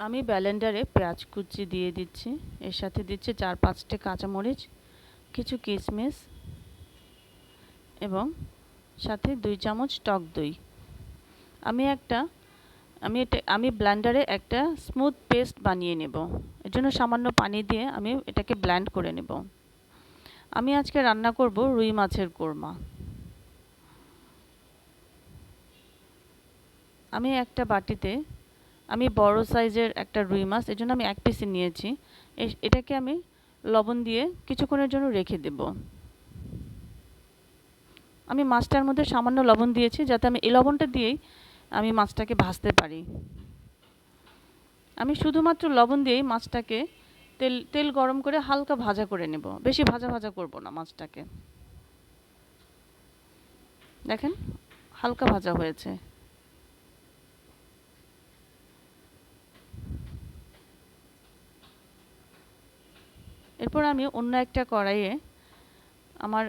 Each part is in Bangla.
আমি ব্লেন্ডারে পেঁয়াজ কুচি দিয়ে দিচ্ছি, এর সাথে দিচ্ছি 4-5টি কাঁচামরিচ, কিছু কিশমিশ এবং সাথে 2 চামচ টক দই। আমি ব্লেন্ডারে একটা স্মুথ পেস্ট বানিয়ে নেব। এর জন্য সামান্য পানি দিয়ে আমি এটাকে ব্লেন্ড করে নেব। আমি আজকে রান্না করব রুই মাছের কোরমা। আমি একটা বাটিতে বড় সাইজের একটা রুই মাছ, এর জন্য আমি 1 পিস নিয়েছি। এটাকে আমি লবণ দিয়ে কিছুক্ষণের জন্য রেখে দেব। আমি মাছটার মধ্যে সামান্য লবণ দিয়েছি যাতে আমি এই লবণটা দিয়েই আমি মাছটাকে ভাজতে পারি। আমি শুধুমাত্র লবণ দিয়েই মাছটাকে তেল গরম করে হালকা ভাজা করে নেব, বেশি ভাজা করব না মাছটাকে। দেখেন হালকা ভাজা হয়েছে। এরপর আমি অন্য একটা কড়াইয়ে আমার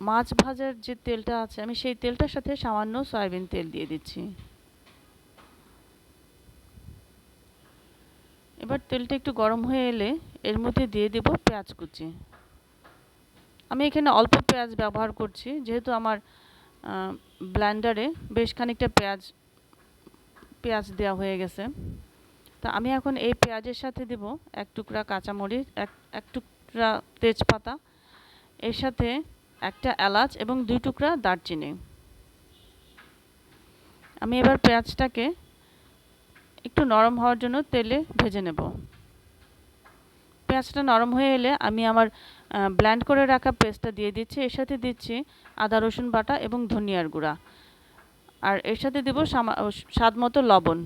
মাছ ভাজার যে তেলটা আছে, আমি সেই তেলটার সাথে সামান্য সয়াবিন তেল দিয়ে দিচ্ছি। এবার তেলটা একটু গরম হয়ে এলে এর মধ্যে দিয়ে দেব পেঁয়াজ কুচি। আমি এখানে অল্প পেঁয়াজ ব্যবহার করছি, যেহেতু আমার ব্লেন্ডারে বেশ খানিকটা পেঁয়াজ দেওয়া হয়ে গেছে। তা আমি এখন এই পেঁয়াজের সাথে দেব 1 টুকরা কাঁচামরিচ, এক টুকরা তেজপাতা, এর সাথে একটা এলাচ এবং 2 টুকরা দারচিনি। আমি এবার পেঁয়াজটাকে একটু নরম হওয়ার জন্য তেলে ভেজে নেব। পেঁয়াজটা নরম হয়ে এলে আমি আমার ব্লেন্ড করে রাখা পেস্টটা দিয়ে দিচ্ছি। এর সাথে দিচ্ছি আদা রসুন বাটা এবং ধনিয়ার গুঁড়া, আর এর সাথে দেব স্বাদ মতো লবণ।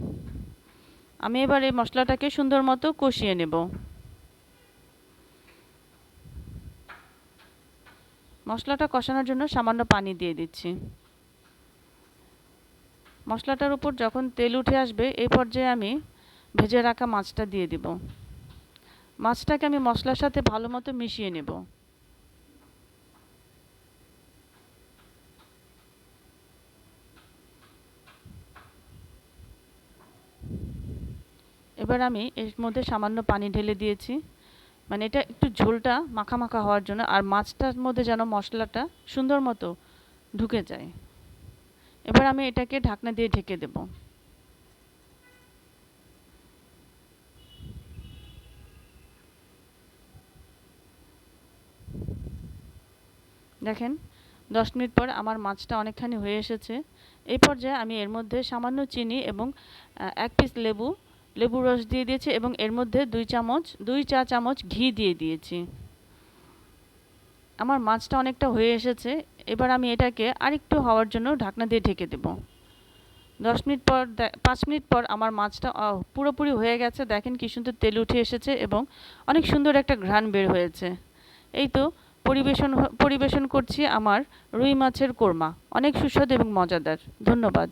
আমি এবার এই মশলাটাকে সুন্দর মতো কষিয়ে নেব। মশলাটা কষানোর জন্য সামান্য পানি দিয়ে দিচ্ছি। মশলাটার উপর যখন তেল উঠে আসবে এই পর্যায়ে আমি ভেজে রাখা মাছটা দিয়ে দেব। মাছটাকে আমি মশলার সাথে ভালো মতো মিশিয়ে নেব। এবার আমি এর মধ্যে সামান্য পানি ঢেলে দিয়েছি, মানে এটা একটু ঝোলটা মাখা মাখা হওয়ার জন্য, আর মাছটার মধ্যে যেন মশলাটা সুন্দর মতো ঢুকে যায়। এবার আমি এটাকে ঢাকনা দিয়ে ঢেকে দেব। দেখেন 10 মিনিট পর আমার মাছটা অনেকখানি হয়ে এসেছে। এই পর্যায়ে আমি এর মধ্যে সামান্য চিনি এবং 1 পিস লেবুর রস দিয়ে দিয়েছি এবং এর মধ্যে 2 চা চামচ ঘি দিয়ে দিয়েছি। আমার মাছটা অনেকটা হয়ে এসেছে। এবার আমি এটাকে আরেকটু হওয়ার জন্য ঢাকনা দিয়ে ঢেকে দেব। 5 মিনিট পর আমার মাছটা পুরোপুরি হয়ে গেছে। দেখেন কি সুন্দর তেল উঠে এসেছে এবং অনেক সুন্দর একটা ঘ্রাণ বের হয়েছে। এই তো পরিবেশন করছি আমার রুই মাছের কোরমা। অনেক সুস্বাদু এবং মজাদার। ধন্যবাদ।